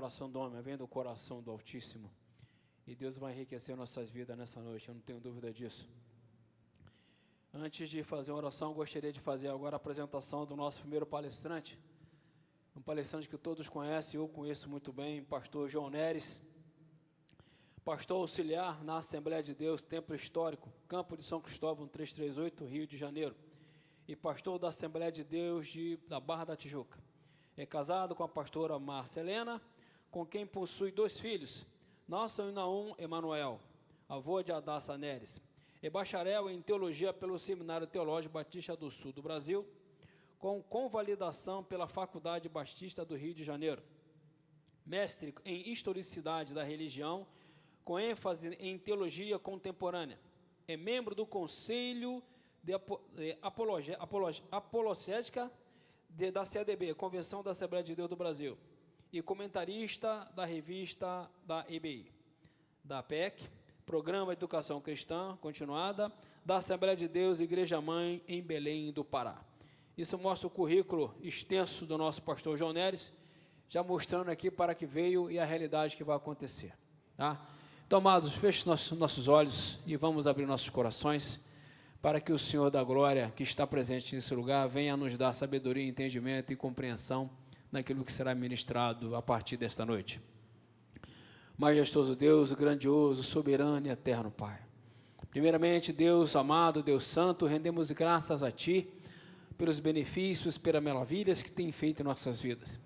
coração do homem, vem do coração do Altíssimo. E Deus vai enriquecer nossas vidas nessa noite, eu não tenho dúvida disso. Antes de fazer uma oração, gostaria de fazer agora a apresentação do nosso primeiro palestrante. Um palestrante que todos conhecem, eu conheço muito bem, pastor João Neres. Pastor auxiliar na Assembleia de Deus, Templo Histórico, Campo de São Cristóvão, 338, Rio de Janeiro. E pastor da Assembleia de Deus da Barra da Tijuca. É casado com a pastora Marcelena, com quem possui 2 filhos, Nelson e Naum Emanuel, avô de Adassa Neres. É bacharel em Teologia pelo Seminário Teológico Batista do Sul do Brasil, com convalidação pela Faculdade Batista do Rio de Janeiro. Mestre em Historicidade da Religião, com ênfase em Teologia Contemporânea. É membro do Conselho de Apologética da CADB, Convenção da Assembleia de Deus do Brasil, e comentarista da revista da EBI, da PEC, Programa Educação Cristã Continuada, da Assembleia de Deus, Igreja Mãe, em Belém do Pará. Isso mostra o currículo extenso do nosso pastor João Neres, já mostrando aqui para que veio e a realidade que vai acontecer. Tá? Então, amados, feche nossos olhos e vamos abrir nossos corações para que o Senhor da Glória, que está presente nesse lugar, venha nos dar sabedoria, entendimento e compreensão naquilo que será ministrado a partir desta noite. Majestoso Deus, grandioso, soberano e eterno Pai. Primeiramente, Deus amado, Deus santo, rendemos graças a Ti pelos benefícios, pelas maravilhas que tem feito em nossas vidas.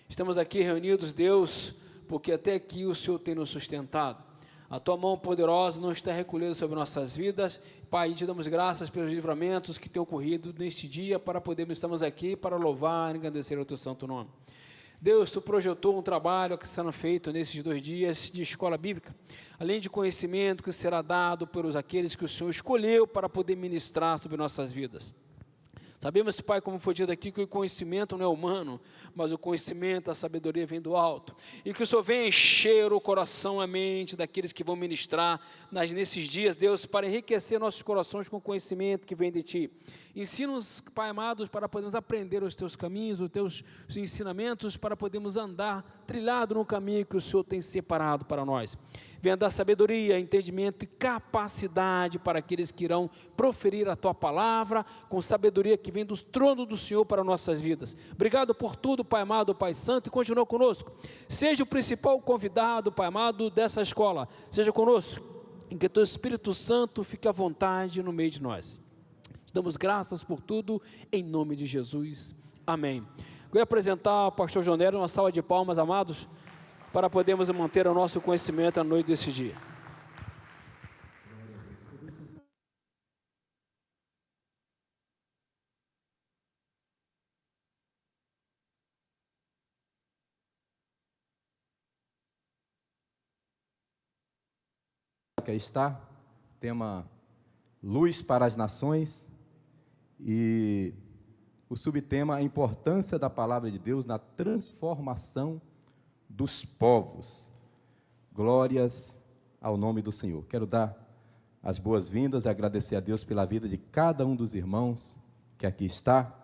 Estamos aqui reunidos, Deus, porque até aqui o Senhor tem nos sustentado. A Tua mão poderosa não está recolhida sobre nossas vidas. Pai, te damos graças pelos livramentos que têm ocorrido neste dia para podermos estarmos aqui para louvar e engrandecer o Teu santo nome. Deus, Tu projetou um trabalho que será feito nesses 2 dias de escola bíblica, além de conhecimento que será dado pelos aqueles que o Senhor escolheu para poder ministrar sobre nossas vidas. Sabemos, Pai, como foi dito aqui, que o conhecimento não é humano, mas o conhecimento, a sabedoria vem do alto. E que o Senhor venha encher o coração, a mente daqueles que vão ministrar nesses dias, Deus, para enriquecer nossos corações com o conhecimento que vem de Ti. Ensina-nos, Pai amados, para podermos aprender os Teus caminhos, os Teus ensinamentos, para podermos andar trilhado no caminho que o Senhor tem separado para nós. Venha dar sabedoria, entendimento e capacidade para aqueles que irão proferir a Tua palavra, com sabedoria que vem do trono do Senhor para nossas vidas. Obrigado por tudo, Pai amado, Pai santo, e continua conosco. Seja o principal convidado, Pai amado, dessa escola. Seja conosco, em que Teu Espírito Santo fique à vontade no meio de nós. Te damos graças por tudo, em nome de Jesus. Amém. Vou apresentar o pastor João Neres, uma salva de palmas, amados, para podermos manter o nosso conhecimento à noite desse dia. Aqui está, tema Luz para as Nações, e o subtema a importância da palavra de Deus na transformação dos povos. Glórias ao nome do Senhor. Quero dar as boas-vindas e agradecer a Deus pela vida de cada um dos irmãos que aqui está.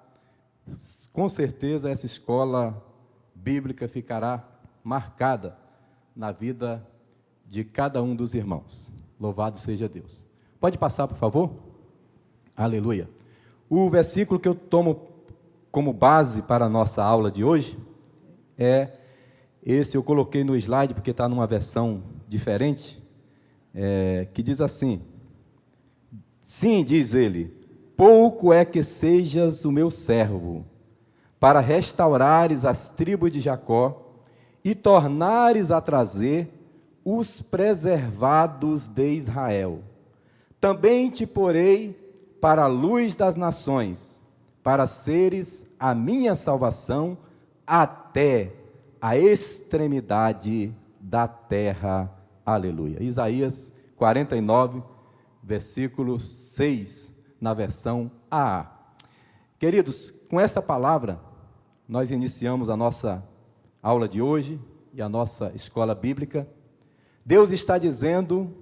Com certeza essa escola bíblica ficará marcada na vida de cada um dos irmãos. Louvado seja Deus. Pode passar, por favor? Aleluia. O versículo que eu tomo como base para a nossa aula de hoje é esse. Eu coloquei no slide porque está numa versão diferente, que diz assim: sim, diz ele, pouco é que sejas o meu servo, para restaurares as tribos de Jacó e tornares a trazer os preservados de Israel. Também te porei para a luz das nações, para seres a minha salvação até a extremidade da terra. Aleluia. Isaías 49, versículo 6, na versão AA. Queridos, com essa palavra, nós iniciamos a nossa aula de hoje e a nossa escola bíblica. Deus está dizendo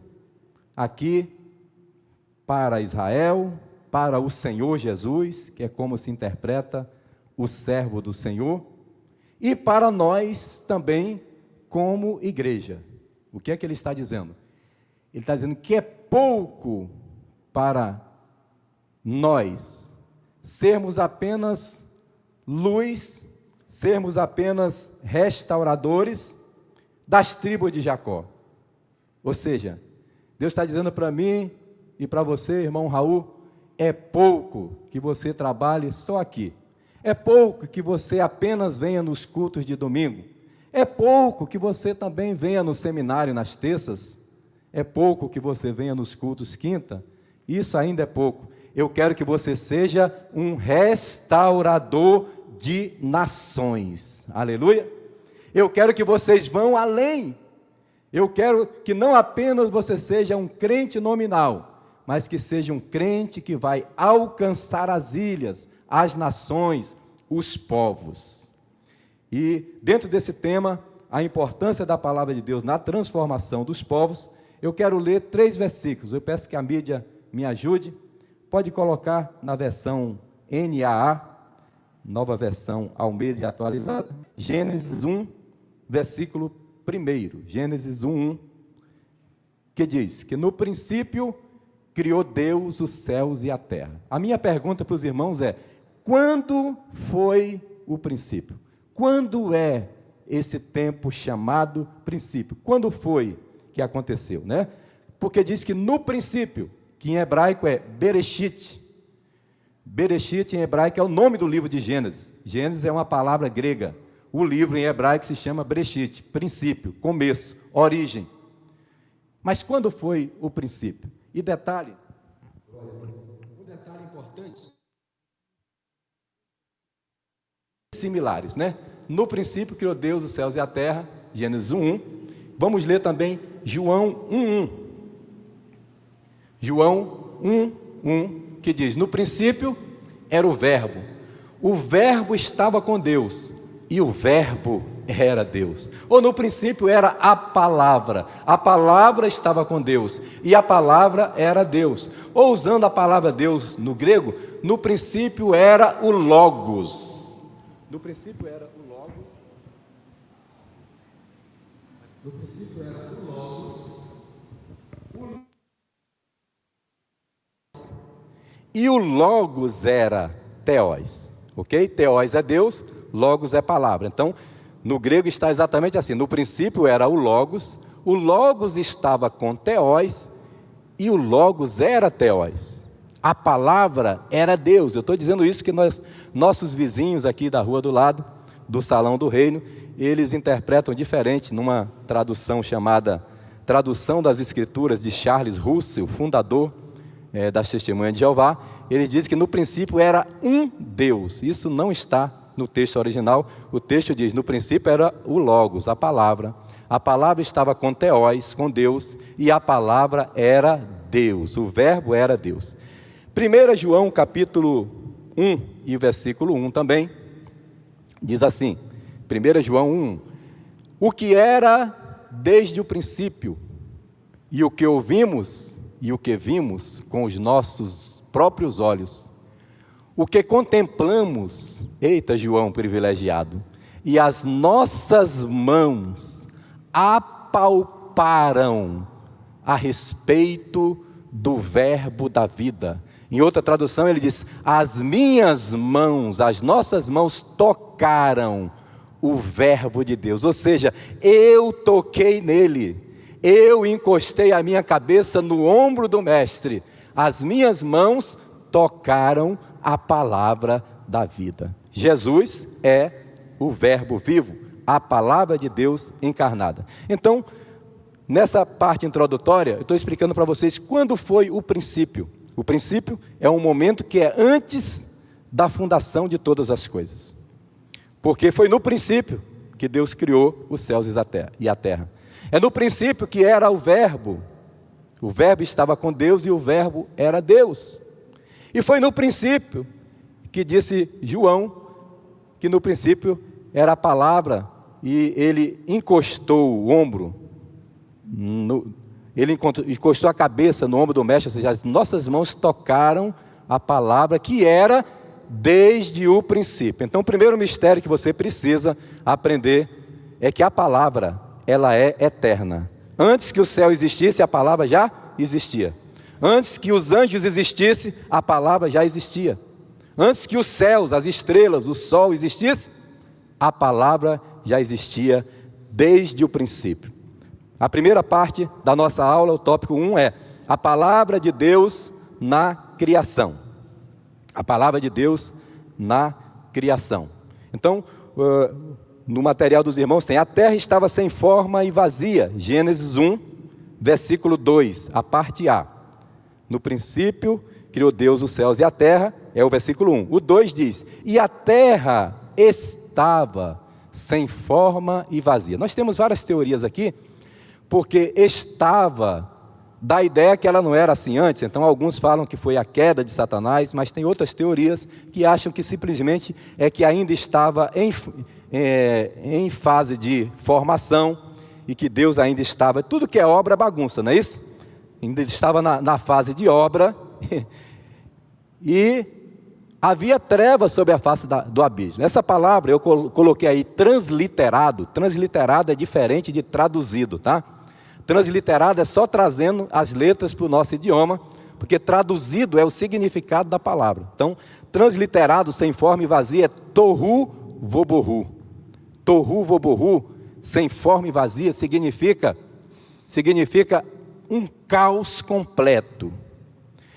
aqui para Israel, para o Senhor Jesus, que é como se interpreta o servo do Senhor, e para nós também, como igreja. O que é que ele está dizendo? Ele está dizendo que é pouco para nós sermos apenas luz, sermos apenas restauradores das tribos de Jacó. Ou seja, Deus está dizendo para mim e para você, irmão Raul, é pouco que você trabalhe só aqui. É pouco que você apenas venha nos cultos de domingo. É pouco que você também venha no seminário nas terças. É pouco que você venha nos cultos quinta. Isso ainda é pouco. Eu quero que você seja um restaurador de nações. Aleluia. Eu quero que vocês vão além. Eu quero que não apenas você seja um crente nominal, mas que seja um crente que vai alcançar as ilhas, as nações, os povos. E dentro desse tema, a importância da palavra de Deus na transformação dos povos, eu quero ler 3 versículos. Eu peço que a mídia me ajude. Pode colocar na versão NAA, nova versão Almeida atualizada, Gênesis 1, versículo 1. Gênesis 1, que diz que no princípio criou Deus os céus e a terra. A minha pergunta para os irmãos é: quando foi o princípio? Quando é esse tempo chamado princípio? Quando foi que aconteceu, né? Porque diz que no princípio, que em hebraico é Bereshit. Bereshit em hebraico é o nome do livro de Gênesis. Gênesis é uma palavra grega. O livro em hebraico se chama Bereshit, princípio, começo, origem. Mas quando foi o princípio? E detalhe, um detalhe importante, similares, né? No princípio criou Deus os céus e a terra, Gênesis 1:1. Vamos ler também João 1:1. João 1:1, que diz: no princípio era o verbo estava com Deus, e o verbo era Deus. Ou no princípio era a palavra estava com Deus, e a palavra era Deus. Ou usando a palavra Deus no grego, no princípio era o Logos. No princípio era o Logos. No princípio era o Logos. E o Logos era Theos, ok? Theos é Deus, Logos é palavra. Então, no grego está exatamente assim: no princípio era o Logos estava com Theos, e o Logos era Theos. A palavra era Deus. Eu estou dizendo isso que nossos vizinhos aqui da rua do lado, do Salão do Reino, eles interpretam diferente numa tradução chamada Tradução das Escrituras de Charles Russell, fundador das Testemunhas de Jeová. Ele diz que no princípio era um Deus. Isso não está no texto original. O texto diz: no princípio era o Logos, a palavra. A palavra estava com Theos, com Deus, e a palavra era Deus. O verbo era Deus. 1 João capítulo 1 e versículo 1 também diz assim: 1 João 1: o que era desde o princípio, e o que ouvimos e o que vimos com os nossos próprios olhos, o que contemplamos, eita João privilegiado, e as nossas mãos apalparam a respeito do verbo da vida. Em outra tradução ele diz: as minhas mãos, as nossas mãos tocaram o verbo de Deus. Ou seja, eu toquei nele, eu encostei a minha cabeça no ombro do mestre, as minhas mãos tocaram a palavra da vida. Jesus é o verbo vivo, a palavra de Deus encarnada. Então, nessa parte introdutória, eu estou explicando para vocês quando foi o princípio. O princípio é um momento que é antes da fundação de todas as coisas. Porque foi no princípio que Deus criou os céus e a terra. É no princípio que era o verbo estava com Deus e o verbo era Deus. E foi no princípio que disse João, que no princípio era a palavra, e ele encostou o ombro, ele encostou a cabeça no ombro do mestre, ou seja, as nossas mãos tocaram a palavra que era desde o princípio. Então, o primeiro mistério que você precisa aprender é que a palavra ela é eterna. Antes que o céu existisse, a palavra já existia. Antes que os anjos existissem, a palavra já existia. Antes que os céus, as estrelas, o sol existisse, a palavra já existia desde o princípio. A primeira parte da nossa aula, o tópico 1 é a palavra de Deus na criação. A palavra de Deus na criação. Então, no material dos irmãos tem: a terra estava sem forma e vazia. Gênesis 1, versículo 2, a parte A. No princípio, criou Deus os céus e a terra, é o versículo 1. O 2 diz: e a terra estava sem forma e vazia. Nós temos várias teorias aqui, porque estava dá a ideia que ela não era assim antes. Então alguns falam que foi a queda de Satanás, mas tem outras teorias que acham que simplesmente é que ainda estava em fase de formação e que Deus ainda estava, tudo que é obra é bagunça, não é isso? Ainda estava na fase de obra e havia trevas sobre a face do abismo. Essa palavra eu coloquei aí transliterado. Transliterado é diferente de traduzido, tá? Transliterado é só trazendo as letras para o nosso idioma, porque traduzido é o significado da palavra. Então, transliterado, sem forma e vazia, é tohu vobohu. Tohu vobohu, sem forma e vazia, significa um caos completo.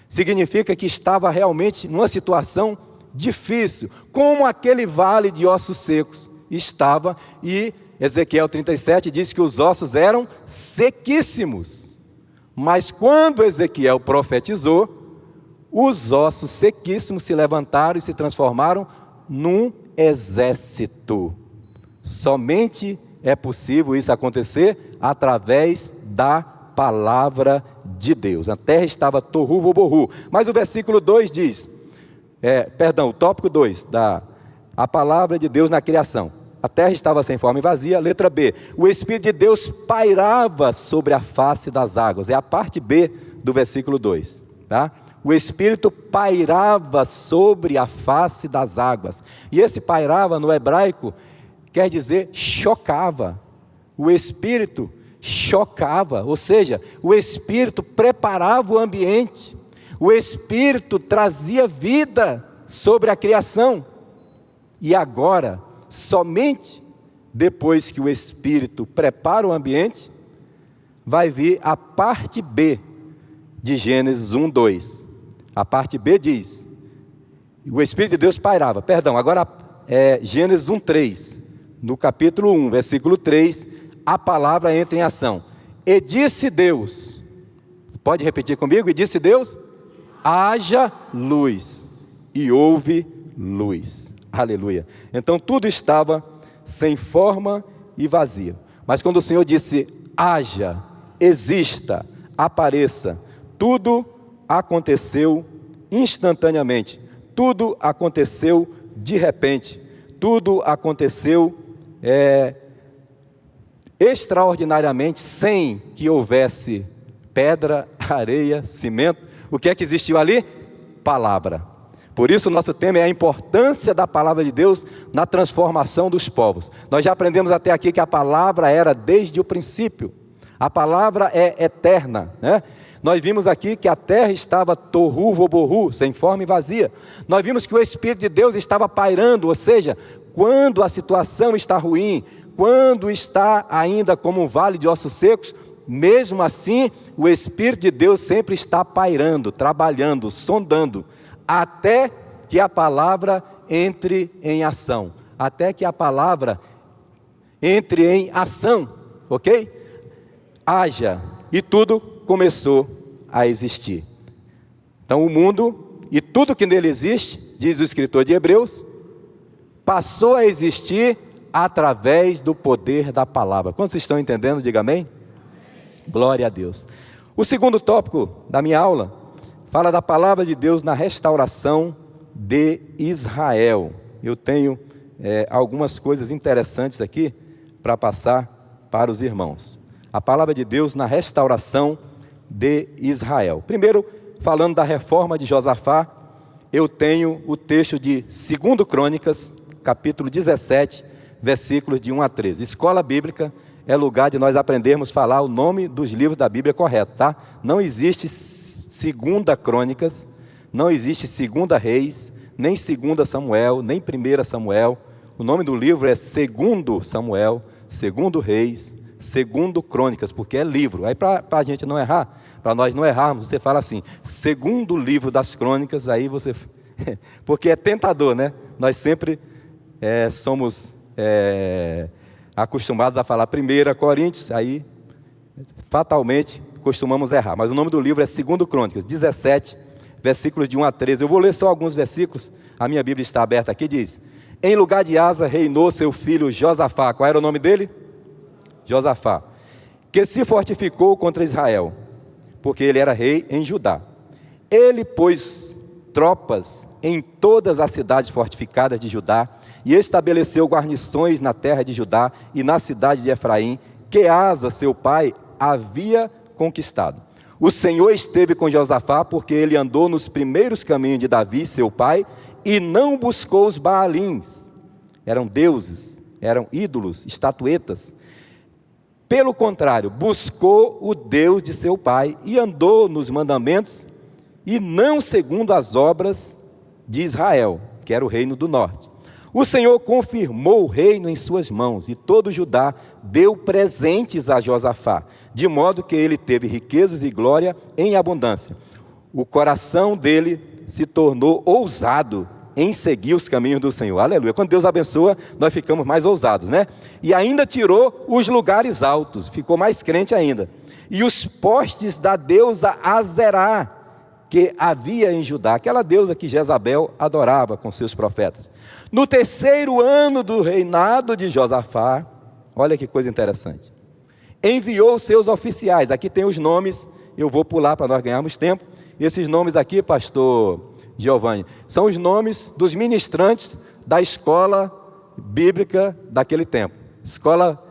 Significa que estava realmente numa situação difícil, como aquele vale de ossos secos estava, e Ezequiel 37 diz que os ossos eram sequíssimos. Mas quando Ezequiel profetizou, os ossos sequíssimos se levantaram e se transformaram num exército. Somente é possível isso acontecer através da palavra de Deus. A terra estava tohu vobohu. Mas o versículo 2 diz, o tópico 2, a palavra de Deus na criação. A terra estava sem forma e vazia. Letra B, o Espírito de Deus pairava sobre a face das águas. É a parte B do versículo 2. Tá? O Espírito pairava sobre a face das águas. E esse pairava no hebraico quer dizer chocava. O Espírito chocava, ou seja, o Espírito preparava o ambiente. O Espírito trazia vida sobre a criação. E agora, somente depois que o Espírito prepara o ambiente, vai vir a parte B de Gênesis 1, 2. A parte B diz, o Espírito de Deus pairava, agora Gênesis 1, 3. No capítulo 1, versículo 3, a palavra entra em ação. E disse Deus, pode repetir comigo? E disse Deus, haja luz, e houve luz. Aleluia. Então tudo estava sem forma e vazio. Mas quando o Senhor disse, haja, exista, apareça, tudo aconteceu instantaneamente. Tudo aconteceu de repente. Tudo aconteceu extraordinariamente, sem que houvesse pedra, areia, cimento. O que é que existiu ali? Palavra. Por isso o nosso tema é a importância da palavra de Deus na transformação dos povos. Nós já aprendemos até aqui que a palavra era desde o princípio. A palavra é eterna, né? Nós vimos aqui que a terra estava tohu vobohu, sem forma e vazia. Nós vimos que o Espírito de Deus estava pairando, ou seja, quando a situação está ruim, quando está ainda como um vale de ossos secos, mesmo assim, o Espírito de Deus sempre está pairando, trabalhando, sondando, até que a palavra entre em ação. Até que a palavra entre em ação, ok? Haja, e tudo começou a existir. Então o mundo e tudo que nele existe, diz o escritor de Hebreus, passou a existir através do poder da palavra. Quantos estão entendendo? Diga amém. Glória a Deus. O segundo tópico da minha aula fala da palavra de Deus na restauração de Israel. Eu tenho algumas coisas interessantes aqui para passar para os irmãos. A palavra de Deus na restauração de Israel. Primeiro, falando da reforma de Josafá, eu tenho o texto de 2 Crônicas, capítulo 17, versículos de 1 a 13. Escola Bíblica é lugar de nós aprendermos a falar o nome dos livros da Bíblia correto, tá? Não existe 2 Crônicas, não existe 2 Reis, nem 2 Samuel, nem 1 Samuel. O nome do livro é 2 Samuel, 2 Reis, 2 Crônicas, porque é livro. Aí para a gente não errar, para nós não errarmos, você fala assim, 2º livro das Crônicas, aí você... porque é tentador, né? Nós sempre somos acostumados a falar 1 Coríntios, aí fatalmente costumamos errar. Mas o nome do livro é 2 Crônicas, 17, versículos de 1 a 13. Eu vou ler só alguns versículos, a minha Bíblia está aberta aqui, diz: em lugar de Asa reinou seu filho Josafá. Qual era o nome dele? Josafá. Que se fortificou contra Israel, porque ele era rei em Judá. Ele pôs tropas em todas as cidades fortificadas de Judá e estabeleceu guarnições na terra de Judá e na cidade de Efraim, que Asa, seu pai, havia conquistado. O Senhor esteve com Josafá, porque ele andou nos primeiros caminhos de Davi, seu pai, e não buscou os Baalins. Eram deuses, eram ídolos, estatuetas. Pelo contrário, buscou o Deus de seu pai e andou nos mandamentos e não segundo as obras de Israel, que era o reino do norte. O Senhor confirmou o reino em suas mãos, e todo Judá deu presentes a Josafá, de modo que ele teve riquezas e glória em abundância. O coração dele se tornou ousado em seguir os caminhos do Senhor. Aleluia. Quando Deus abençoa, nós ficamos mais ousados, né? E ainda tirou os lugares altos, ficou mais crente ainda. E os postes da deusa Azerá, que havia em Judá, aquela deusa que Jezabel adorava com seus profetas. No 3º ano do reinado de Josafá, olha que coisa interessante, enviou seus oficiais, aqui tem os nomes, eu vou pular para nós ganharmos tempo, esses nomes aqui, pastor Giovanni, são os nomes dos ministrantes da escola bíblica daquele tempo, escola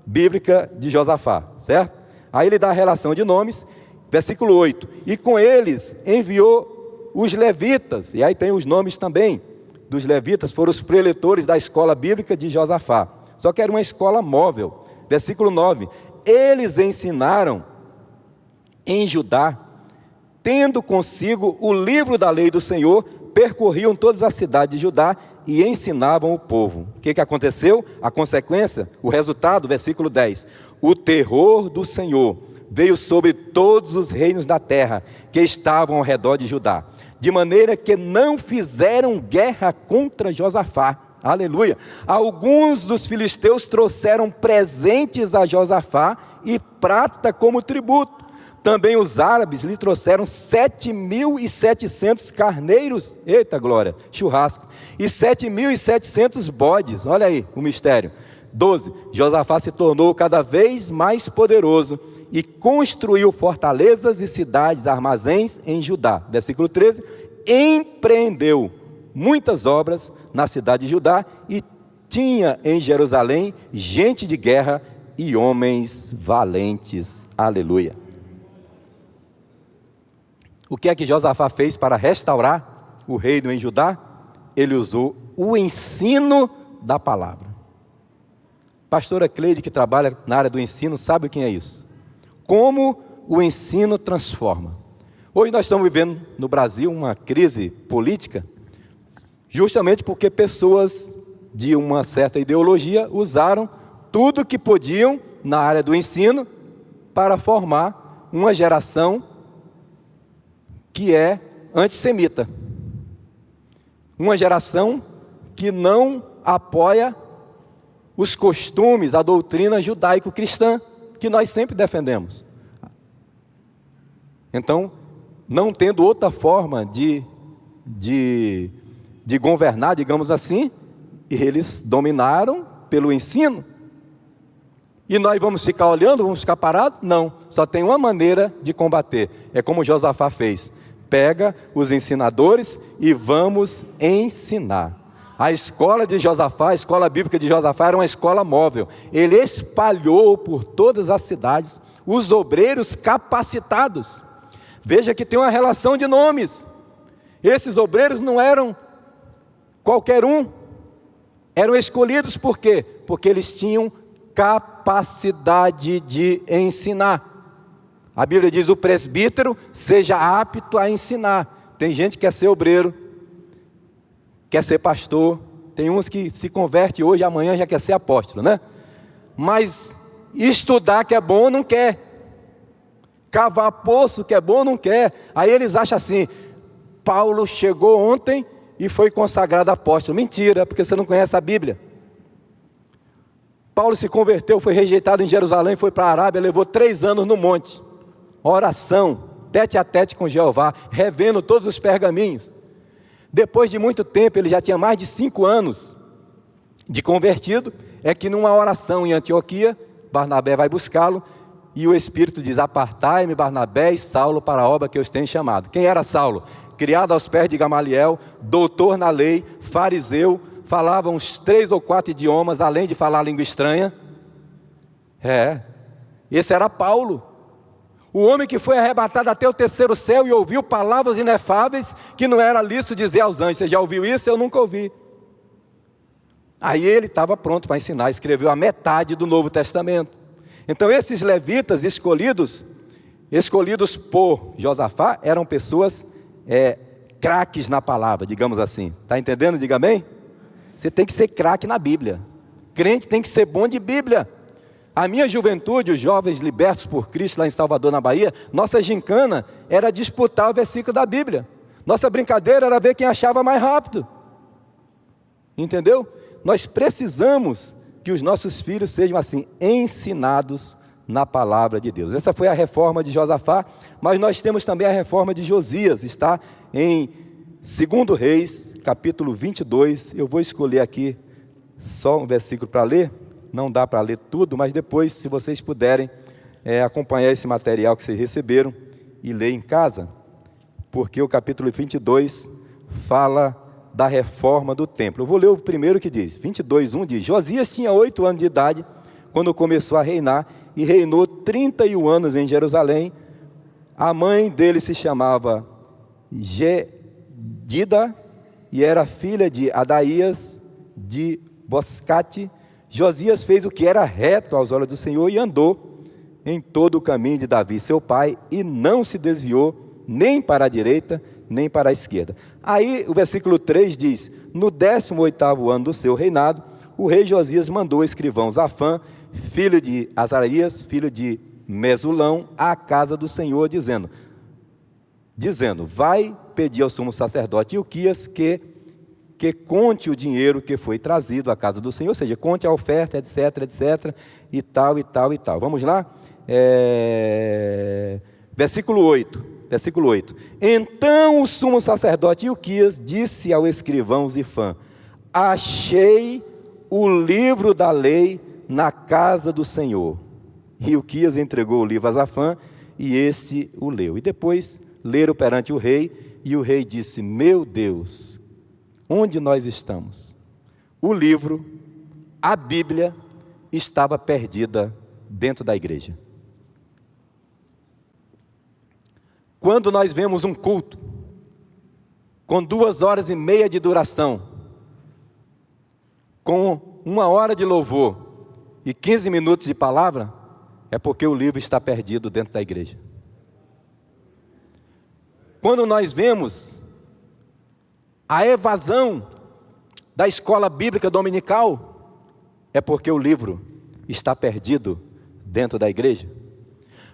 bíblica de Josafá, certo? Aí ele dá a relação de nomes, versículo 8, e com eles enviou os levitas, e aí tem os nomes também dos levitas, foram os preletores da escola bíblica de Josafá, só que era uma escola móvel. Versículo 9, eles ensinaram em Judá, tendo consigo o livro da lei do Senhor, percorriam todas as cidades de Judá e ensinavam o povo. O que aconteceu? A consequência, o resultado, versículo 10, o terror do Senhor veio sobre todos os reinos da terra que estavam ao redor de Judá, de maneira que não fizeram guerra contra Josafá. Aleluia. Alguns dos filisteus trouxeram presentes a Josafá e prata como tributo. Também os árabes lhe trouxeram 7.700 carneiros, eita glória, churrasco, e 7.700 bodes. Olha aí o mistério. 12. Josafá se tornou cada vez mais poderoso e construiu fortalezas e cidades, armazéns em Judá. Versículo 13, empreendeu muitas obras na cidade de Judá e tinha em Jerusalém gente de guerra e homens valentes. Aleluia. O que é que Josafá fez para restaurar o reino em Judá? Ele usou o ensino da palavra. Pastora Cleide, que trabalha na área do ensino, sabe o que é isso? Como o ensino transforma. Hoje nós estamos vivendo no Brasil uma crise política, justamente porque pessoas de uma certa ideologia usaram tudo que podiam na área do ensino para formar uma geração que é antissemita. Uma geração que não apoia os costumes, a doutrina judaico-cristã, que nós sempre defendemos. Então, não tendo outra forma de governar, digamos assim, eles dominaram pelo ensino. E nós vamos ficar olhando, vamos ficar parados? Não, só tem uma maneira de combater. É como Josafá fez. Pega os ensinadores e vamos ensinar. A escola de Josafá, a escola bíblica de Josafá era uma escola móvel. Ele espalhou por todas as cidades os obreiros capacitados. Veja que tem uma relação de nomes. Esses obreiros não eram qualquer um. Eram escolhidos por quê? Porque eles tinham capacidade de ensinar. A Bíblia diz: o presbítero seja apto a ensinar. Tem gente que quer ser obreiro, quer ser pastor, tem uns que se converte hoje, amanhã já quer ser apóstolo, né? Mas estudar que é bom não quer, cavar poço que é bom não quer. Aí eles acham assim: Paulo chegou ontem e foi consagrado apóstolo. Mentira, porque você não conhece a Bíblia. Paulo se converteu, foi rejeitado em Jerusalém, foi para a Arábia, levou 3 anos no monte, oração, tete a tete com Jeová, revendo todos os pergaminhos. Depois de muito tempo, ele já tinha mais de 5 anos de convertido, é que numa oração em Antioquia, Barnabé vai buscá-lo, e o Espírito diz: apartai-me, Barnabé e Saulo, para a obra que eu os tenho chamado. Quem era Saulo? Criado aos pés de Gamaliel, doutor na lei, fariseu, falava uns 3 ou 4 idiomas, além de falar língua estranha. Esse era Paulo, o homem que foi arrebatado até o 3º céu e ouviu palavras inefáveis que não era lícito dizer aos anjos. Você já ouviu isso? Eu nunca ouvi. Aí ele estava pronto para ensinar, escreveu a metade do Novo Testamento. Então esses levitas escolhidos por Josafá, eram pessoas craques na palavra, digamos assim. Está entendendo? Diga amém. Você tem que ser craque na Bíblia. Crente tem que ser bom de Bíblia. A minha juventude, os jovens libertos por Cristo lá em Salvador, na Bahia, nossa gincana era disputar o versículo da Bíblia. Nossa brincadeira era ver quem achava mais rápido. Entendeu? Nós precisamos que os nossos filhos sejam assim, ensinados na palavra de Deus. Essa foi a reforma de Josafá, mas nós temos também a reforma de Josias, está em 2 Reis, capítulo 22, eu vou escolher aqui só um versículo para ler, não dá para ler tudo, mas depois, se vocês puderem acompanhar esse material que vocês receberam e ler em casa, porque o capítulo 22 fala da reforma do templo. Eu vou ler o primeiro que diz, 22:1 diz: Josias tinha 8 anos de idade quando começou a reinar, e reinou 31 anos em Jerusalém. A mãe dele se chamava Gedida, e era filha de Adaías de Boscate. Josias fez o que era reto aos olhos do Senhor e andou em todo o caminho de Davi, seu pai, e não se desviou nem para a direita, nem para a esquerda. Aí o versículo 3 diz: no 18º ano do seu reinado, o rei Josias mandou o escrivão Zafã, filho de Azarias, filho de Mesulão, à casa do Senhor, dizendo: vai pedir ao sumo sacerdote Ilquias que conte o dinheiro que foi trazido à casa do Senhor, ou seja, conte a oferta, etc, etc, e tal, e tal, e tal. Vamos lá? Versículo 8. Então o sumo sacerdote Ilquias disse ao escrivão Zifã: achei o livro da lei na casa do Senhor. E Ilquias entregou o livro a Zafã, e esse o leu. E depois leram perante o rei, e o rei disse: meu Deus, onde nós estamos? O livro, a Bíblia, estava perdida dentro da igreja. Quando nós vemos um culto com 2h30 de duração, com 1 hora de louvor e 15 minutos de palavra, é porque o livro está perdido dentro da igreja. Quando nós vemos a evasão da escola bíblica dominical, é porque o livro está perdido dentro da igreja.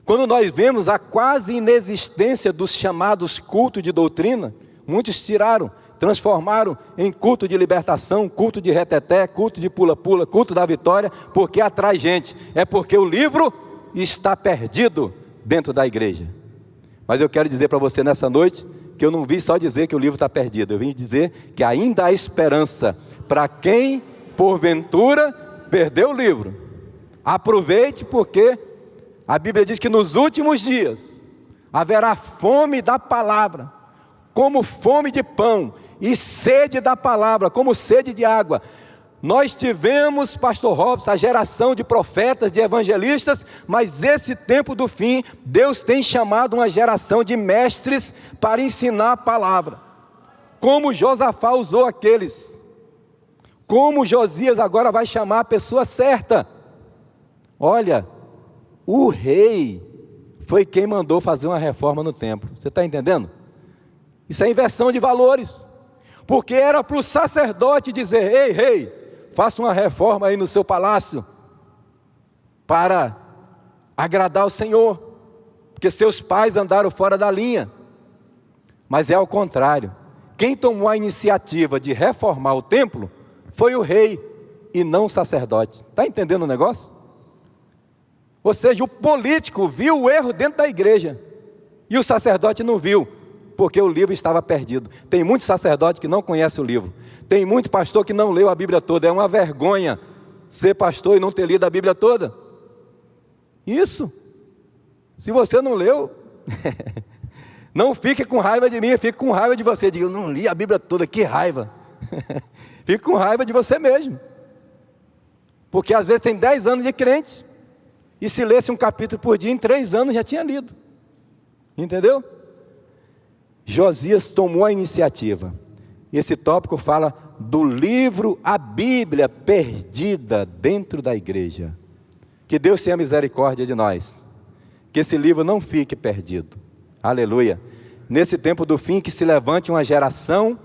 Quando nós vemos a quase inexistência dos chamados cultos de doutrina, muitos tiraram, transformaram em culto de libertação, culto de reteté, culto de pula-pula, culto da vitória, porque atrai gente. É porque o livro está perdido dentro da igreja. Mas eu quero dizer para você nessa noite, que eu não vim só dizer que o livro está perdido, eu vim dizer que ainda há esperança para quem, porventura, perdeu o livro. Aproveite, porque a Bíblia diz que nos últimos dias haverá fome da palavra, como fome de pão, e sede da palavra, como sede de água. Nós tivemos, pastor Robson, a geração de profetas, de evangelistas, mas esse tempo do fim, Deus tem chamado uma geração de mestres para ensinar a palavra. Como Josafá usou aqueles, como Josias agora vai chamar a pessoa certa. Olha, o rei foi quem mandou fazer uma reforma no templo. Você está entendendo? Isso é inversão de valores. Porque era para o sacerdote dizer: ei, rei, faça uma reforma aí no seu palácio para agradar o Senhor, porque seus pais andaram fora da linha. Mas é ao contrário. Quem tomou a iniciativa de reformar o templo foi o rei e não o sacerdote. Está entendendo o negócio? Ou seja, o político viu o erro dentro da igreja e o sacerdote não viu, porque o livro estava perdido. Tem muito sacerdote que não conhece o livro. Tem muito pastor que não leu a Bíblia toda. É uma vergonha ser pastor e não ter lido a Bíblia toda. Isso. Se você não leu, não fique com raiva de mim, fique com raiva de você. Diga: eu não li a Bíblia toda, que raiva. Fique com raiva de você mesmo. Porque às vezes tem 10 anos de crente, e se lesse um capítulo por dia, em 3 anos já tinha lido. Entendeu? Josias tomou a iniciativa. Esse tópico fala do livro, a Bíblia perdida dentro da igreja. Que Deus tenha misericórdia de nós. Que esse livro não fique perdido. Aleluia. Nesse tempo do fim, que se levante uma geração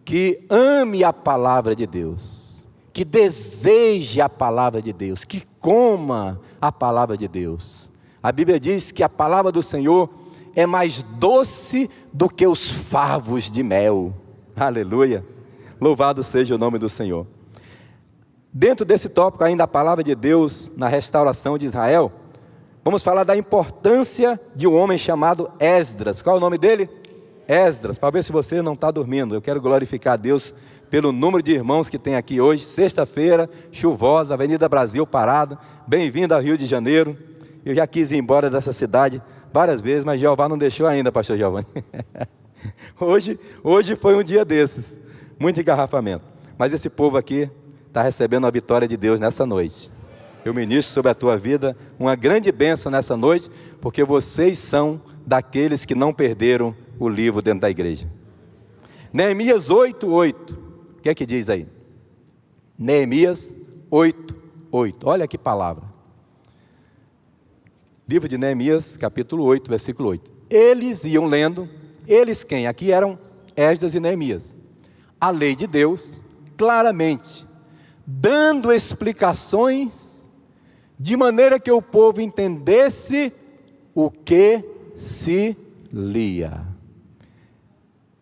que ame a palavra de Deus, que deseje a palavra de Deus, que coma a palavra de Deus. A Bíblia diz que a palavra do Senhor é mais doce do que os favos de mel. Aleluia. Louvado seja o nome do Senhor. Dentro desse tópico ainda, a palavra de Deus na restauração de Israel, vamos falar da importância de um homem chamado Esdras. Qual é o nome dele? Esdras. Para ver se você não está dormindo. Eu quero glorificar a Deus pelo número de irmãos que tem aqui hoje. Sexta-feira, chuvosa, Avenida Brasil parada. Bem-vindo ao Rio de Janeiro. Eu já quis ir embora dessa cidade várias vezes, mas Jeová não deixou ainda, pastor Giovanni. Hoje foi um dia desses. Muito engarrafamento. Mas esse povo aqui está recebendo a vitória de Deus nessa noite. Eu ministro sobre a tua vida uma grande bênção nessa noite, porque vocês são daqueles que não perderam o livro dentro da igreja. Neemias 8:8. O que é que diz aí? Neemias 8:8. Olha que palavra. Livro de Neemias, capítulo 8, versículo 8. Eles iam lendo, eles quem? Aqui eram Esdras e Neemias. A lei de Deus, claramente, dando explicações, de maneira que o povo entendesse o que se lia.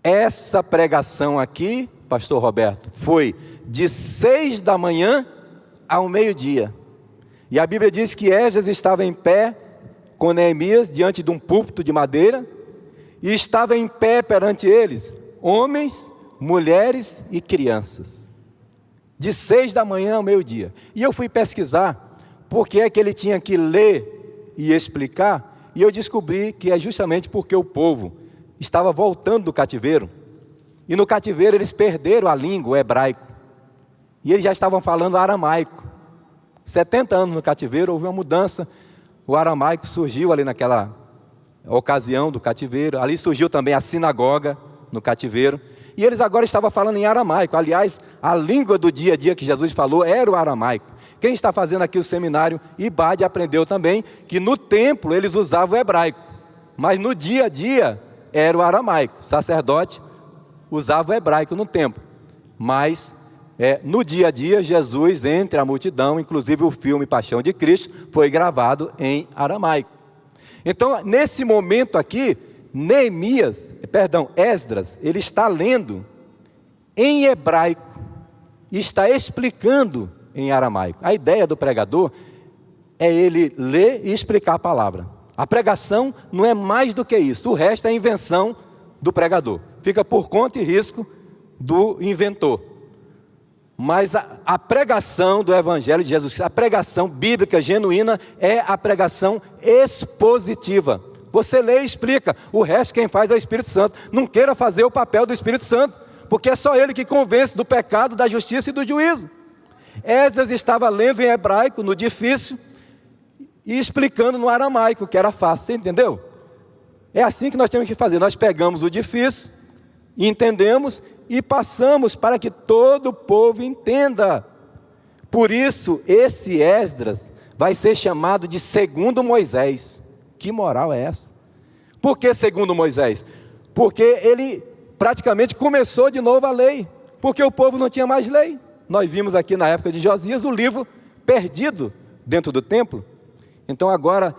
Essa pregação aqui, pastor Roberto, foi de 6 da manhã ao meio-dia. E a Bíblia diz que Esdras estava em pé com Neemias diante de um púlpito de madeira, e estava em pé perante eles, homens, mulheres e crianças. De 6 da manhã ao meio-dia. E eu fui pesquisar por que é que ele tinha que ler e explicar, e eu descobri que é justamente porque o povo estava voltando do cativeiro, e no cativeiro eles perderam a língua, o hebraico, e eles já estavam falando aramaico. 70 anos no cativeiro, houve uma mudança, o aramaico surgiu ali naquela ocasião do cativeiro, ali surgiu também a sinagoga no cativeiro, e eles agora estavam falando em aramaico. Aliás, a língua do dia a dia que Jesus falou era o aramaico. Quem está fazendo aqui o seminário IBAD aprendeu também que no templo eles usavam o hebraico, mas no dia a dia era o aramaico. O sacerdote usava o hebraico no templo, mas no dia a dia Jesus, entre a multidão, inclusive o filme Paixão de Cristo, foi gravado em aramaico. Então, nesse momento aqui, Esdras, ele está lendo em hebraico e está explicando em aramaico. A ideia do pregador é ele ler e explicar a palavra. A pregação não é mais do que isso, o resto é invenção do pregador. Fica por conta e risco do inventor. Mas a pregação do Evangelho de Jesus Cristo, a pregação bíblica genuína, é a pregação expositiva. Você lê e explica, o resto quem faz é o Espírito Santo. Não queira fazer o papel do Espírito Santo, porque é só ele que convence do pecado, da justiça e do juízo. Esdras estava lendo em hebraico, no difícil, e explicando no aramaico, que era fácil, você entendeu? É assim que nós temos que fazer, nós pegamos o difícil, entendemos e passamos para que todo o povo entenda. Por isso, esse Esdras vai ser chamado de segundo Moisés. Que moral é essa? Por que segundo Moisés? Porque ele praticamente começou de novo a lei, porque o povo não tinha mais lei. Nós vimos aqui na época de Josias o livro perdido dentro do templo. Então agora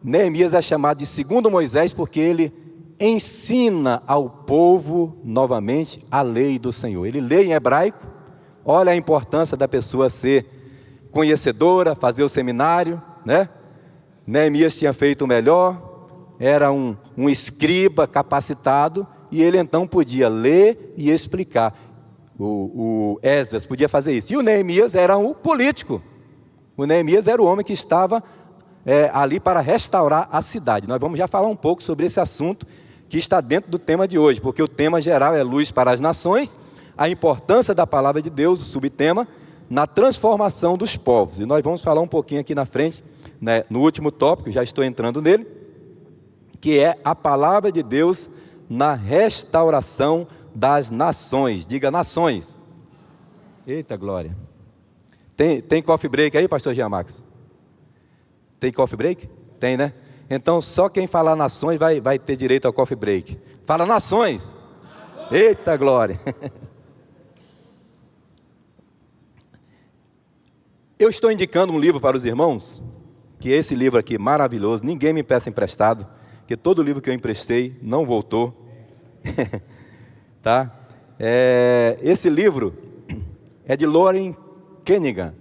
Neemias é chamado de segundo Moisés porque ele ensina ao povo novamente a lei do Senhor. Ele lê em hebraico, olha a importância da pessoa ser conhecedora, fazer o seminário, né? Neemias tinha feito o melhor, era um escriba capacitado, e ele então podia ler e explicar. O Esdras podia fazer isso. E o Neemias era um político. O Neemias era o homem que estava ali para restaurar a cidade. Nós vamos já falar um pouco sobre esse assunto que está dentro do tema de hoje, porque o tema geral é luz para as nações, a importância da palavra de Deus, o subtema, na transformação dos povos. E nós vamos falar um pouquinho aqui na frente, né, no último tópico, já estou entrando nele, que é a palavra de Deus na restauração das nações. Diga nações. Eita glória. Tem coffee break aí, pastor Jean Max? Tem coffee break? Tem, né? Então só quem falar nações vai ter direito ao coffee break. Fala nações. Eita glória. Eu estou indicando um livro para os irmãos, que é esse livro aqui, maravilhoso. Ninguém me peça emprestado, porque todo livro que eu emprestei não voltou. Tá? Esse livro é de Loren Kennigan.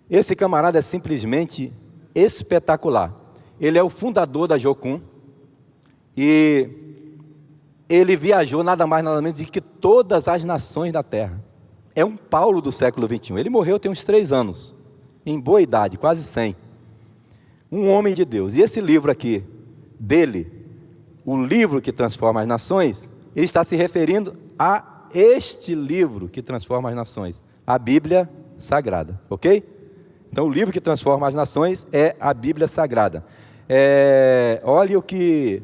Esse camarada é simplesmente espetacular. Ele é o fundador da Jocum e ele viajou nada mais nada menos do que todas as nações da terra. É um Paulo do século 21. Ele morreu tem uns 3 anos, em boa idade, quase 100. Um homem de Deus. E esse livro aqui dele, o livro que transforma as nações, ele está se referindo a este livro que transforma as nações, a Bíblia Sagrada, ok? Então o livro que transforma as nações é a Bíblia Sagrada. Olha o que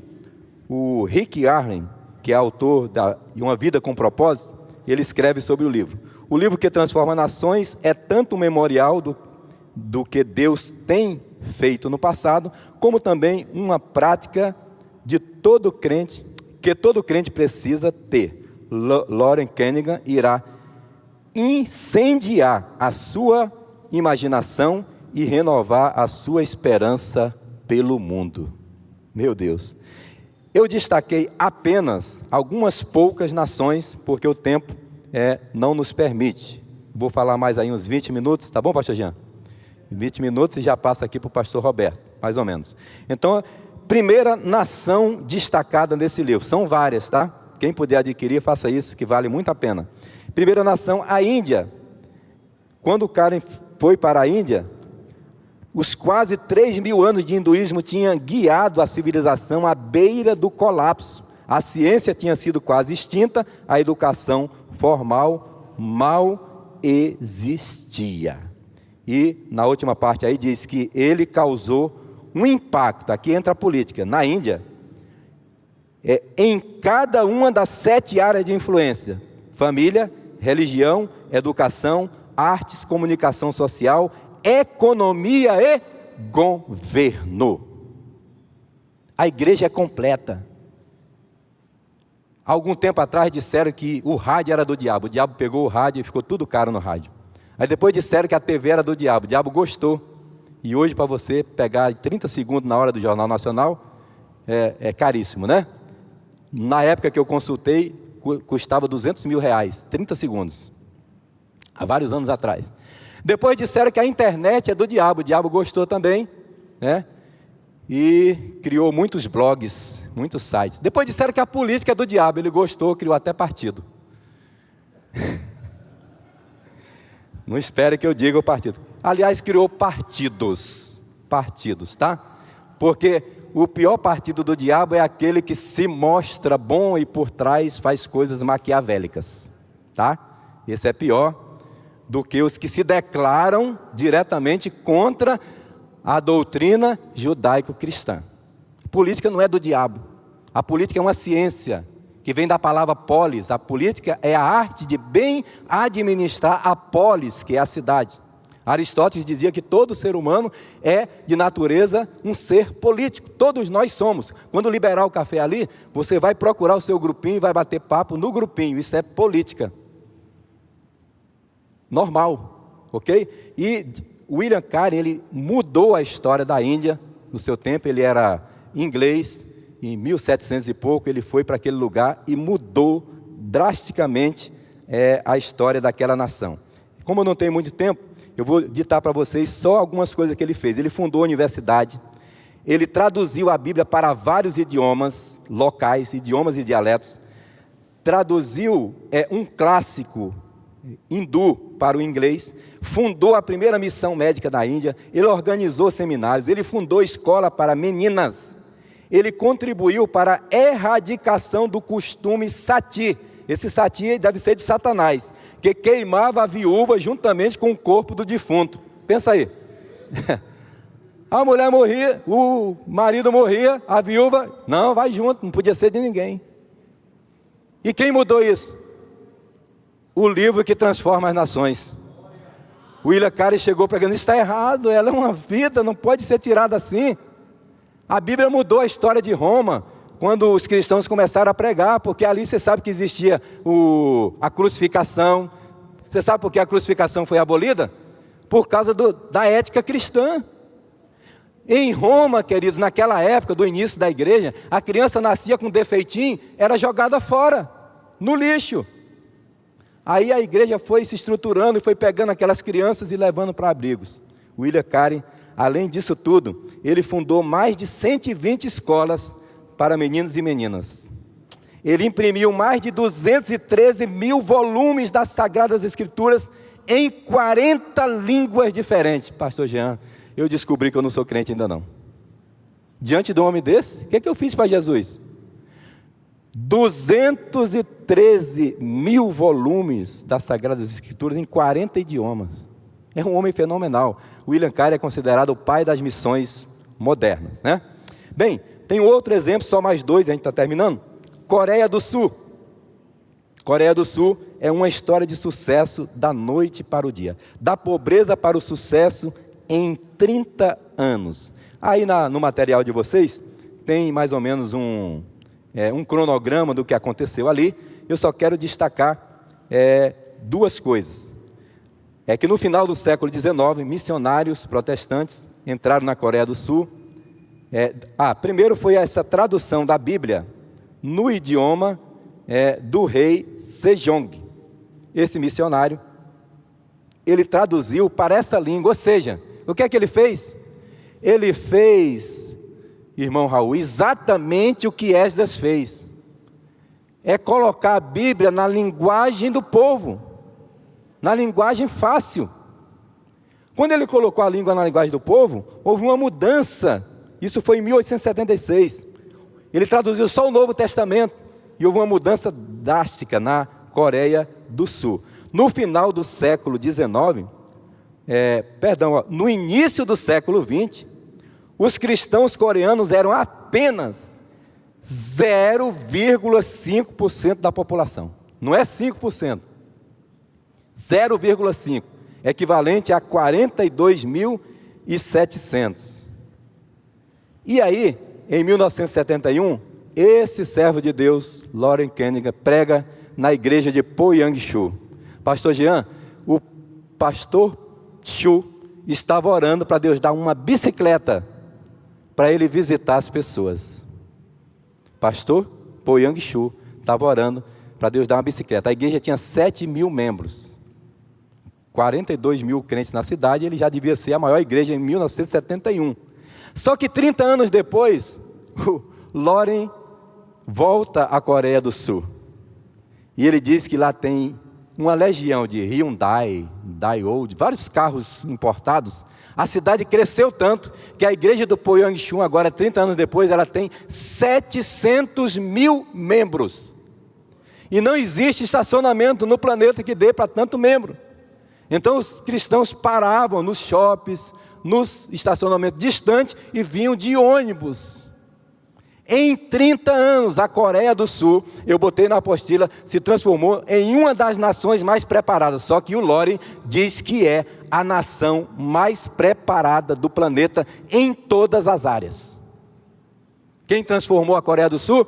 o Rick Warren, que é autor de Uma Vida com Propósito, ele escreve sobre o livro. O livro que transforma nações é tanto um memorial do que Deus tem feito no passado, como também uma prática de todo crente, que todo crente precisa ter. Loren Kennigan irá incendiar a sua imaginação e renovar a sua esperança pelo mundo. Meu Deus. Eu destaquei apenas algumas poucas nações, porque o tempo não nos permite. Vou falar mais aí uns 20 minutos, tá bom, pastor Jean? 20 minutos e já passa aqui para o pastor Roberto, mais ou menos. Então, primeira nação destacada nesse livro, são várias, tá? Quem puder adquirir, faça isso, que vale muito a pena. Primeira nação, a Índia. Quando o Karen foi para a Índia, os quase 3.000 anos de hinduísmo tinham guiado a civilização à beira do colapso. A ciência tinha sido quase extinta, a educação formal mal existia. E na última parte aí diz que ele causou um impacto, aqui entra a política, na Índia, em cada uma das 7 áreas de influência: família, religião, educação, artes, comunicação social, economia e governo. A igreja é completa. Algum tempo atrás disseram que o rádio era do diabo. O diabo pegou o rádio e ficou tudo caro no rádio. Aí depois disseram que a TV era do diabo. O diabo gostou. E hoje para você pegar 30 segundos na hora do Jornal Nacional é caríssimo, né? Na época que eu consultei, custava R$200.000, 30 segundos. Há vários anos atrás. Depois disseram que a internet é do diabo. O diabo gostou também, né? E criou muitos blogs, muitos sites. Depois disseram que a política é do diabo. Ele gostou, criou até partido. Não espere que eu diga o partido. Aliás, criou partidos, tá? Porque o pior partido do diabo é aquele que se mostra bom e por trás faz coisas maquiavélicas, tá? Esse é pior do que os que se declaram diretamente contra a doutrina judaico-cristã. Política não é do diabo. A política é uma ciência que vem da palavra polis. A política é a arte de bem administrar a polis, que é a cidade. Aristóteles dizia que todo ser humano é, de natureza, um ser político. Todos nós somos. Quando liberar o café ali, você vai procurar o seu grupinho e vai bater papo no grupinho. Isso é política. Normal, ok? E William Carey, ele mudou a história da Índia no seu tempo. Ele era inglês, em 1700 e pouco, ele foi para aquele lugar e mudou drasticamente a história daquela nação. Como eu não tenho muito tempo, eu vou ditar para vocês só algumas coisas que ele fez. Ele fundou a universidade, ele traduziu a Bíblia para vários idiomas locais, idiomas e dialetos, traduziu um clássico hindu para o inglês, fundou a primeira missão médica da Índia, ele organizou seminários, ele fundou escola para meninas, ele contribuiu para a erradicação do costume sati. Esse sati deve ser de Satanás, que queimava a viúva juntamente com o corpo do defunto. Pensa aí. A mulher morria, o marido morria, a viúva, não, vai junto, não podia ser de ninguém. E quem mudou isso? O livro que transforma as nações. William Carey chegou pregando, isso está errado, ela é uma vida, não pode ser tirada assim. A Bíblia mudou a história de Roma, quando os cristãos começaram a pregar, porque ali você sabe que existia a crucificação. Você sabe por que a crucificação foi abolida? Por causa da ética cristã. Em Roma, queridos, naquela época do início da igreja, a criança nascia com defeitinho, era jogada fora, no lixo. Aí a igreja foi se estruturando e foi pegando aquelas crianças e levando para abrigos. William Carey, além disso tudo, ele fundou mais de 120 escolas para meninos e meninas. Ele imprimiu mais de 213 mil volumes das Sagradas Escrituras em 40 línguas diferentes. Pastor Jean, eu descobri que eu não sou crente ainda não. Diante de um homem desse, o que eu fiz para Jesus? 213 mil volumes das Sagradas Escrituras em 40 idiomas. É um homem fenomenal. William Carey é considerado o pai das missões modernas, né? Bem, tem outro exemplo, só mais dois, a gente está terminando. Coreia do Sul. Coreia do Sul é uma história de sucesso da noite para o dia. Da pobreza para o sucesso em 30 anos. Aí no material de vocês, tem mais ou menos um cronograma do que aconteceu ali. Eu só quero destacar duas coisas. É que no final do século XIX, missionários protestantes entraram na Coreia do Sul. Primeiro foi essa tradução da Bíblia no idioma do rei Sejong. Esse missionário, ele traduziu para essa língua, ou seja, o que é que ele fez? Ele fez, irmão Raul, exatamente o que Esdras fez. É colocar a Bíblia na linguagem do povo, na linguagem fácil. Quando ele colocou a língua na linguagem do povo, houve uma mudança. Isso foi em 1876. Ele traduziu só o Novo Testamento e houve uma mudança drástica na Coreia do Sul. No final do século XIX, no início do século XX, os cristãos coreanos eram apenas 0,5% da população. Não é 5%. 0,5%. Equivalente a 42.700. E aí, em 1971, esse servo de Deus, Loren Kennigan, prega na igreja de Poyang-Shu. Pastor Jean, o pastor Shu estava orando para Deus dar uma bicicleta para ele visitar as pessoas. Pastor Poyang-Shu estava orando para Deus dar uma bicicleta. A igreja tinha 7 mil membros. 42 mil crentes na cidade, ele já devia ser a maior igreja em 1971. Só que 30 anos depois, o Loren volta à Coreia do Sul. E ele diz que lá tem uma legião de Hyundai, Daewoo, vários carros importados. A cidade cresceu tanto que a igreja do Poyang-Shu, agora 30 anos depois, ela tem 700 mil membros. E não existe estacionamento no planeta que dê para tanto membro. Então os cristãos paravam nos shoppings, nos estacionamentos distantes e vinham de ônibus. Em 30 anos, a Coreia do Sul, eu botei na apostila, se transformou em uma das nações mais preparadas. Só que o Loren diz que é a nação mais preparada do planeta em todas as áreas. Quem transformou a Coreia do Sul?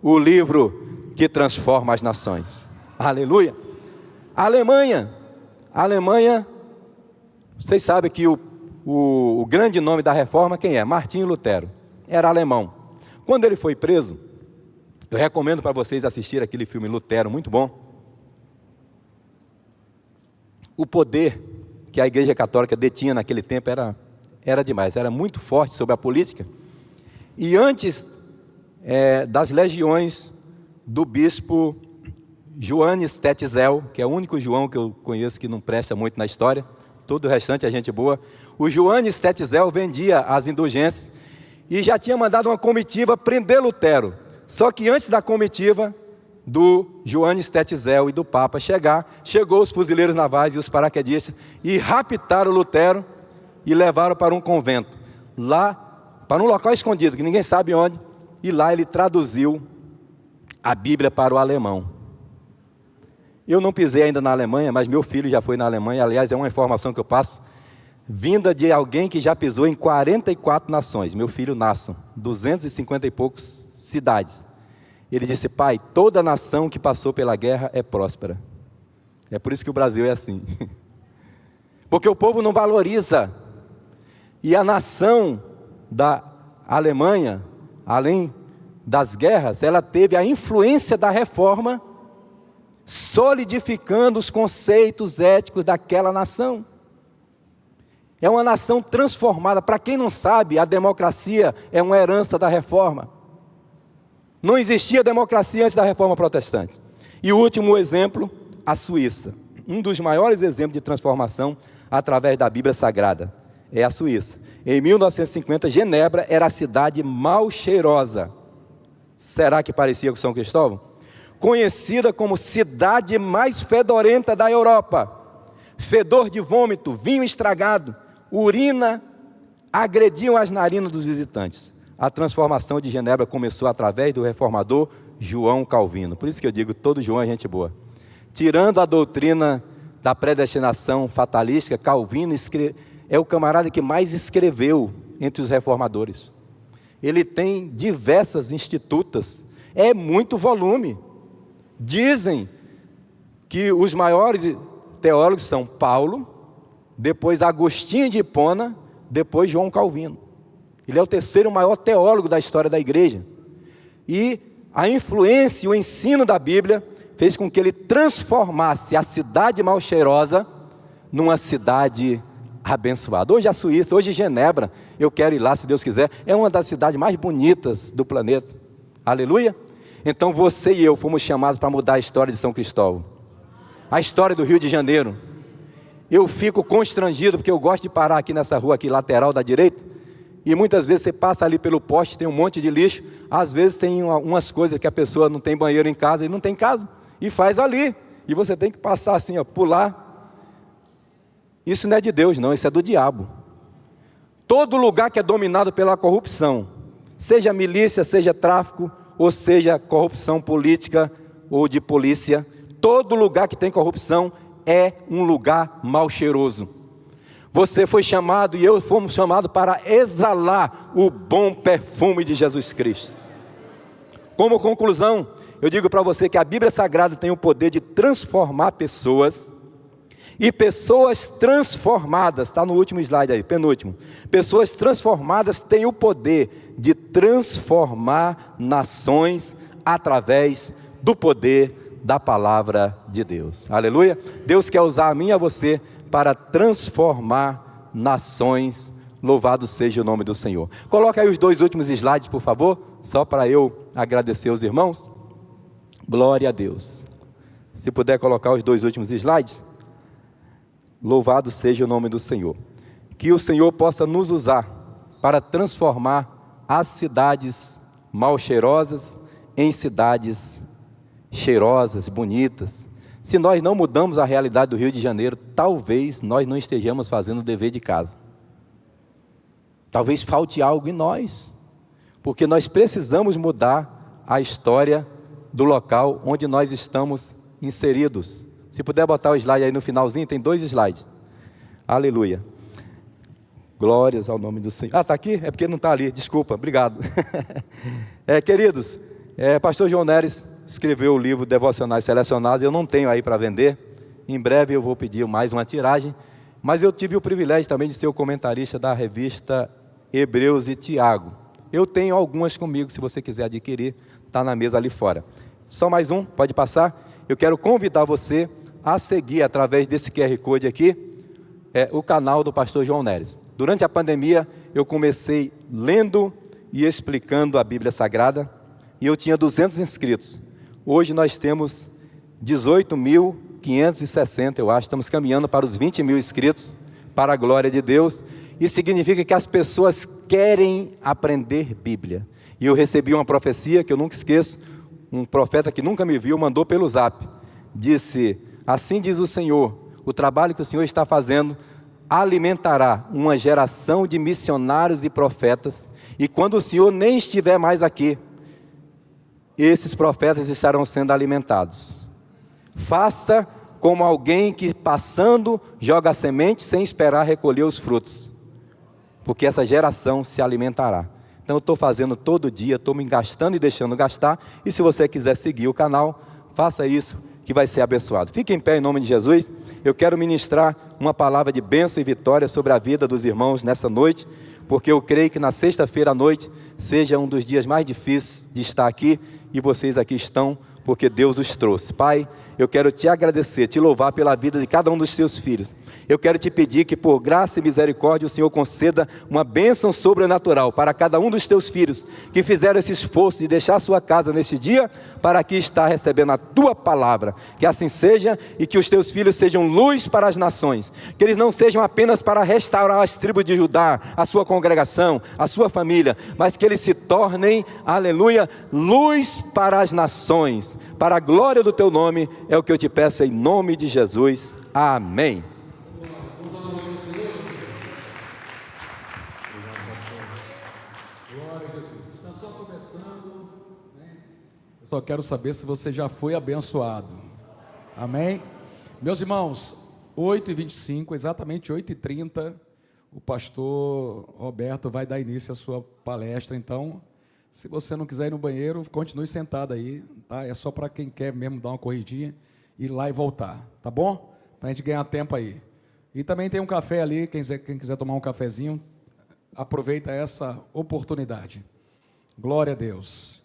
O livro que transforma as nações. Aleluia! A Alemanha, vocês sabem que o grande nome da reforma, quem é? Martinho Lutero. Era alemão. Quando ele foi preso, eu recomendo para vocês assistirem aquele filme Lutero, muito bom. O poder que a Igreja Católica detinha naquele tempo era demais, era muito forte sobre a política. E antes das legiões do bispo Johannes Tetzel, que é o único João que eu conheço que não presta muito na história, todo o restante é gente boa. O Johannes Tetzel vendia as indulgências e já tinha mandado uma comitiva prender Lutero. Só que antes da comitiva do Johannes Tetzel e do Papa chegou os fuzileiros navais e os paraquedistas e raptaram Lutero e levaram para um convento, lá, para um local escondido, que ninguém sabe onde, e lá ele traduziu a Bíblia para o alemão. Eu não pisei ainda na Alemanha, mas meu filho já foi na Alemanha, aliás, é uma informação que eu passo, vinda de alguém que já pisou em 44 nações. Meu filho nasce, 250 e poucos cidades. Ele disse: pai, toda nação que passou pela guerra é próspera. É por isso que o Brasil é assim. Porque o povo não valoriza. E a nação da Alemanha, além das guerras, ela teve a influência da reforma, solidificando os conceitos éticos daquela nação. É uma nação transformada. Para quem não sabe, a democracia é uma herança da reforma. Não existia democracia antes da reforma protestante. E o último exemplo, a Suíça. Um dos maiores exemplos de transformação através da Bíblia Sagrada é a Suíça. Em 1950, Genebra era a cidade mal cheirosa. Será que parecia com São Cristóvão? Conhecida como cidade mais fedorenta da Europa. Fedor de vômito, vinho estragado, urina agrediam as narinas dos visitantes. A transformação de Genebra começou através do reformador João Calvino. Por isso que eu digo, todo João é gente boa. Tirando a doutrina da predestinação fatalística, Calvino é o camarada que mais escreveu entre os reformadores. Ele tem diversas institutas, é muito volume. Dizem que os maiores teólogos são Paulo, depois Agostinho de Hipona, depois João Calvino. Ele é o terceiro maior teólogo da história da igreja. E a influência e o ensino da Bíblia fez com que ele transformasse a cidade mal cheirosa numa cidade abençoada. Hoje a Suíça, hoje Genebra, eu quero ir lá se Deus quiser, é uma das cidades mais bonitas do planeta. Aleluia! Então você e eu fomos chamados para mudar a história de São Cristóvão. A história do Rio de Janeiro. Eu fico constrangido porque eu gosto de parar aqui nessa rua aqui lateral da direita e muitas vezes você passa ali pelo poste, tem um monte de lixo, às vezes tem umas coisas que a pessoa não tem banheiro em casa e não tem casa e faz ali e você tem que passar assim, ó, pular. Isso não é de Deus não, isso é do diabo. Todo lugar que é dominado pela corrupção, seja milícia, seja tráfico, ou seja corrupção política ou de polícia, todo lugar que tem corrupção é um lugar mal cheiroso. Você foi chamado e eu fomos chamados para exalar o bom perfume de Jesus Cristo. Como conclusão, eu digo para você que a Bíblia Sagrada tem o poder de transformar pessoas. E pessoas transformadas, está no último slide aí, penúltimo. Pessoas transformadas têm o poder de transformar nações através do poder da palavra de Deus. Aleluia! Deus quer usar a mim e a você para transformar nações. Louvado seja o nome do Senhor. Coloca aí os 2 últimos slides, por favor, só para eu agradecer os irmãos. Glória a Deus. Se puder colocar os 2 últimos slides. Louvado seja o nome do Senhor. Que o Senhor possa nos usar para transformar as cidades mal cheirosas em cidades cheirosas, bonitas. Se nós não mudamos a realidade do Rio de Janeiro, talvez nós não estejamos fazendo o dever de casa. Talvez falte algo em nós. porque nós precisamos mudar a história do local onde nós estamos inseridos. Se puder botar o slide aí no finalzinho, tem 2 slides. Aleluia. Glórias ao nome do Senhor. Ah, está aqui? É porque não está ali, desculpa, obrigado. Queridos, pastor João Neres escreveu o livro Devocionais Selecionados, eu não tenho aí para vender, em breve eu vou pedir mais uma tiragem, mas eu tive o privilégio também de ser o comentarista da revista Hebreus e Tiago. Eu tenho algumas comigo, se você quiser adquirir, está na mesa ali fora. Só mais um, pode passar? Eu quero convidar você a seguir, através desse QR Code aqui, o canal do pastor João Neres. Durante a pandemia, eu comecei lendo e explicando a Bíblia Sagrada, e eu tinha 200 inscritos. Hoje nós temos 18.560, eu acho, estamos caminhando para os 20 mil inscritos, para a glória de Deus. Isso significa que as pessoas querem aprender Bíblia. E eu recebi uma profecia que eu nunca esqueço, um profeta que nunca me viu, mandou pelo zap, disse: assim diz o Senhor, o trabalho que o Senhor está fazendo alimentará uma geração de missionários e profetas, e quando o Senhor nem estiver mais aqui, esses profetas estarão sendo alimentados. Faça como alguém que passando joga a semente sem esperar recolher os frutos, porque essa geração se alimentará. Então eu estou fazendo todo dia, estou me gastando e deixando gastar, e se você quiser seguir o canal, faça isso, que vai ser abençoado. Fique em pé em nome de Jesus. Eu quero ministrar uma palavra de bênção e vitória sobre a vida dos irmãos nessa noite, porque eu creio que na sexta-feira à noite seja um dos dias mais difíceis de estar aqui, e vocês aqui estão, porque Deus os trouxe. Pai, eu quero te agradecer, te louvar pela vida de cada um dos seus filhos. Eu quero te pedir que por graça e misericórdia o Senhor conceda uma bênção sobrenatural para cada um dos teus filhos que fizeram esse esforço de deixar a sua casa nesse dia para aqui estar recebendo a tua palavra. Que assim seja, e que os teus filhos sejam luz para as nações, que eles não sejam apenas para restaurar as tribos de Judá, a sua congregação, a sua família, mas que eles se tornem, aleluia, luz para as nações, para a glória do teu nome. É o que eu te peço em nome de Jesus. Amém. Glória a Jesus. Está só começando, né? Eu só quero saber se você já foi abençoado. Amém? Meus irmãos, 8h25, exatamente 8h30, o pastor Roberto vai dar início à sua palestra. Então, se você não quiser ir no banheiro, continue sentado aí, tá? É só para quem quer mesmo dar uma corridinha, ir lá e voltar, tá bom? Para a gente ganhar tempo aí. E também tem um café ali, quem quiser tomar um cafezinho, aproveita essa oportunidade. Glória a Deus.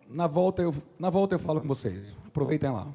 Na volta eu falo com vocês. Aproveitem lá.